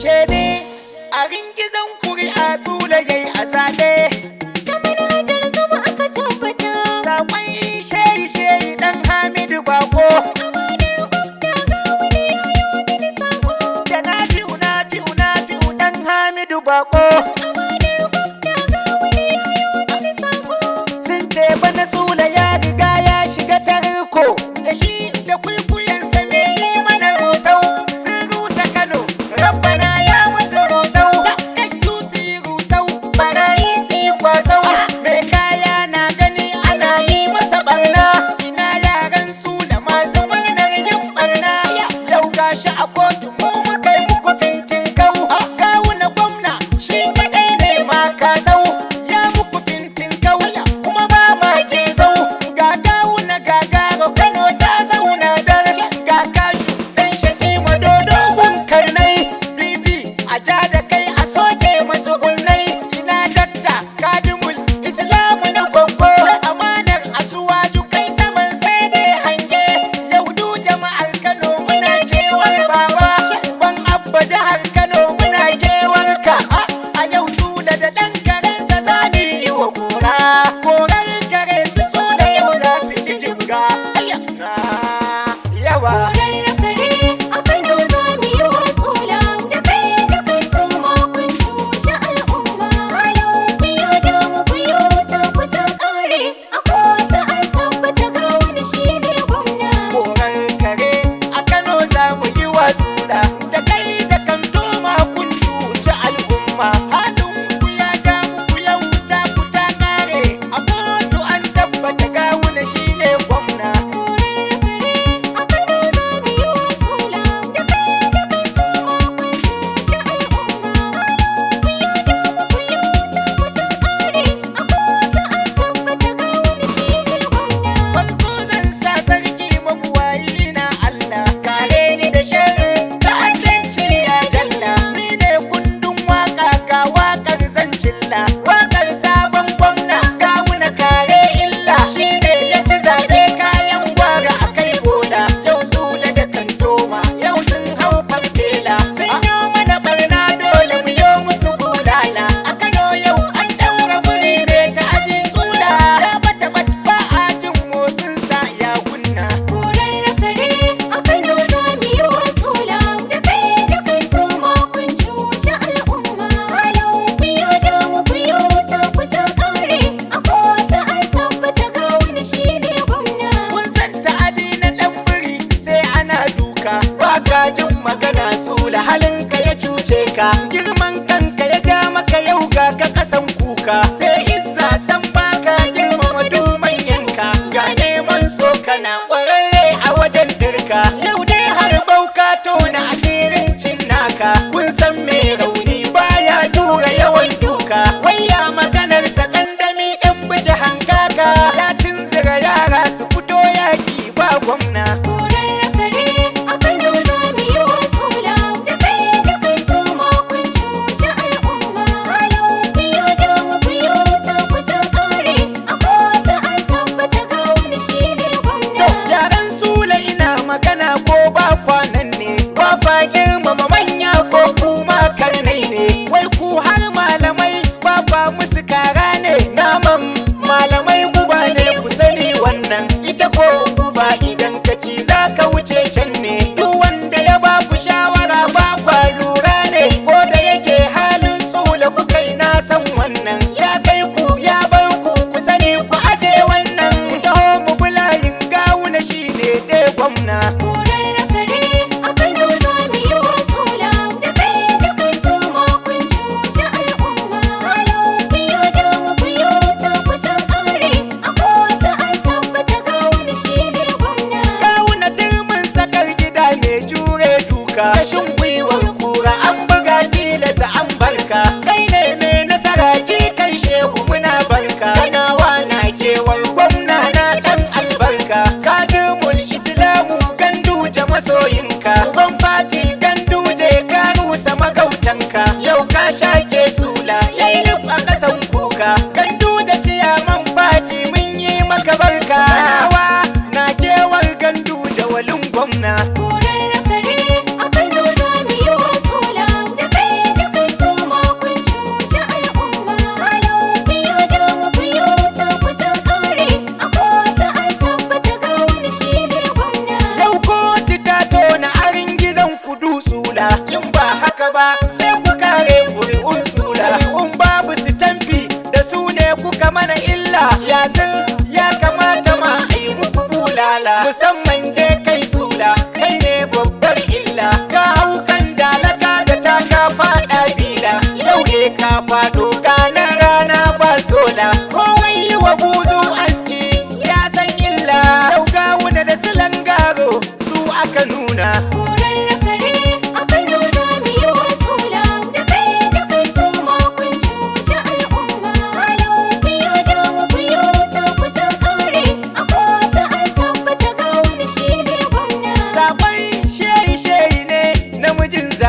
kashe ne a ringizan kuri'a Sule yayi a zaɓe. Ta manhajar zama aka tabbata. Sakon shehi dan Hamidu Bako. Amanar gwamna ga wani yayo mini sako. Da nafi'u dan Hamidu Bako. Amanar gwamna ga wani yayo mini sako. Sun ce bana Sule ya riga ya shiga tarko. Da shi da kwikwiyansa me yi mana rusau. Sun rusa Kano, Rabbana ya musu rusau. Kai su yi rusau, barayi su yi kwasau. Mai kaya na gani ana yi masa barna. Ina yaran Sule masu murnar yin barna. Yau gashi a kotu mu muka yi muku fintin kau. Kawuna gwamna shi kaɗai ne ma kasau. Ya muku fintin kau kuma ba ma ke zau. Ga kawuna gagaro Kano ta zauna dar. Ga kashu ɗan Shatima dodogun karnai. Bibi a ja da kai a soke masu hulnai. Ina dakta kadimul Islamu na gwaggo. Amanar asuwaju kai saman sai dai hange. Yau du jama'ar Kano muna kewar baba. Uban abba jihar Kano muna kewar ka. A yau Sule da ɗan karensa za mu yi wa kora. Korar kare su Sule yau za su ci jibga. Yawa. Korar kare a Kano za mu yi wa Sula. Da kai da kanto ma kun cuci al'umma. Halin ku ya damu ku yo ta ku ta ƙare. A kota an tabbata ga wani shi ne gwamna. Korar kare a Kano za mu yi wa Sula. Da kai da kanto ma kun cuci al'umma. Halin ku ya ja muku yau ta ku ta kare. A kotu an tabbata ga wani shi ne gwamna. Korar kare a Kano za mu yi wa Sula. Da kai da kanto ma kun cuci al'umma. Halin ku ya damu ku yo ta ku ta ƙare. A kota an tabbata ga wani shi ne gwamna. Farko zan sa sarki mabuwayi na Allah. Kare ni da sharri ta'addanci ya jalla. Ni ne kundin waka ga wakar zan cilla. Wakar sabon gwamna kawuna kare illa. Shi ne ya ci zaɓe kayan gwara a kai bola. Yau Sule da kantoma yau sun hau farfela. Sun yi mana barna dole mu yo musu bulala. A Kano yau an ɗaura guri ne ta ajin Sula. Ya bata ba a jin motsin sa ya kunna. Korar kare a Kano za mu yi wa Sula. Da kai da kanto ma kun cuci al'umma. Halin ku ya damu ku yo ta ku ta ƙare. A kota an tabbata ga wani shi ne gwamna. Kun san ta'adi na ɗan biri sai ana duka. Ba ka jin magana Sule halinka ya cuce ka. Girman kanka ya ja maka yau ga ka kasan kuka. Sai izza san baka girmama manyanka. Ga neman so kana ƙwararre a wajen dirka. Yau dai har bauka tona asirin cin naka. Kun san me rauni baya jura yawan duka. Wayya maganar sakandami ɗan biji hankaka. Ya tunzura yara su fito yaki ba gwamna. Korar kare a Kano za mu yi wa Sula. Da kai da kanto ma kun cuci al'umma. Halin ku ya damu ku yo ta ku ta ƙare. A kota an tabbata ga wani shi ne gwamna. Yaran Sule ina magana ko ba kwanan ne. Ba ba girmama manya ko kuma karnai ne. Wai ku har malamai ba ba musu kara ne. Naman malamai guba ne ku sani wannan. Ita ko guba idan ka ci za ka wuce can ne. Duk wanda ya ba ku shawara ba kwa lura ne. Ko da yake halin Sule ku kai na san wannan. Ya kai ku ya bar ku ku sani ku aje wannan. Ku taho mu bulayin gawuna shi ne dai gwamna. Korar kare a Kano za mu yi wa Sula. Da kai da kanto ma kun cuci al'umma. Halin ku ya damu ku yo ta ku ta ƙare. A kota an tabbata ga wani shi ne gwamna. Kawuna turmin sakar gida ne jure duka. Kashin gwiwar kura an buga tilasa an barka. Kai ne mai nasara ji kai shehu muna barka. Kanawa na kewar gwamna na ɗan albarka. Kadimul Islamu ganduje masoyinka. Uban fati ganduje ka rusa magautanka. Yau ka shake Sula yayi a ƙasan kuka. Ganduje ciyaman fati mun yi maka barka. Kanawa na kewar ganduje walin gwamna. Korar kare a Kano za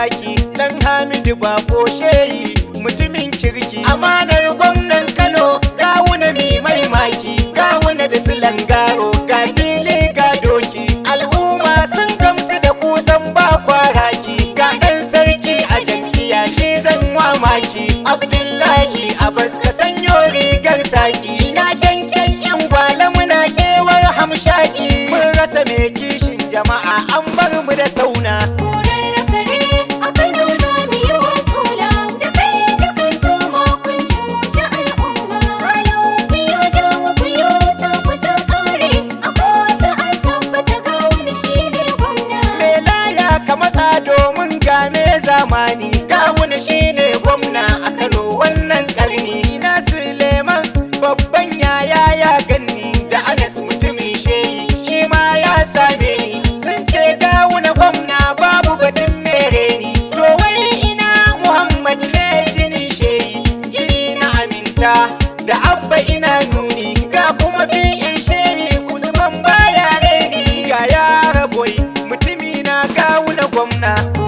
zaki dan Hamidu Bako shehi mutumin kirki amanar gwamnan Kano gawuna mai maki gawuna da silangaro ga fili ga doki al'umma sun gamsu da kusan ba kwaraki ga dan sarki a jam'iyya shi zan mamaki Abdullahi Abbas ka sanyo rigar saki na kyankyan yan gwala muna kewar hamshaki mun rasa mai kishin jama'a an bar mu da sauna zamani gawuna shine gwamna a Kano wannan karni na Suleiman babban yaya ya ganni da Anas mutumin shehi shi ma ya same ni sun ce gawuna gwamna babu batun mere ni to wai ina Muhammad ne jini shehi jini na aminta da abba ina nuni ga kuma bin shehi Usman baya reni ga yara boy mutumi na gawuna gwamna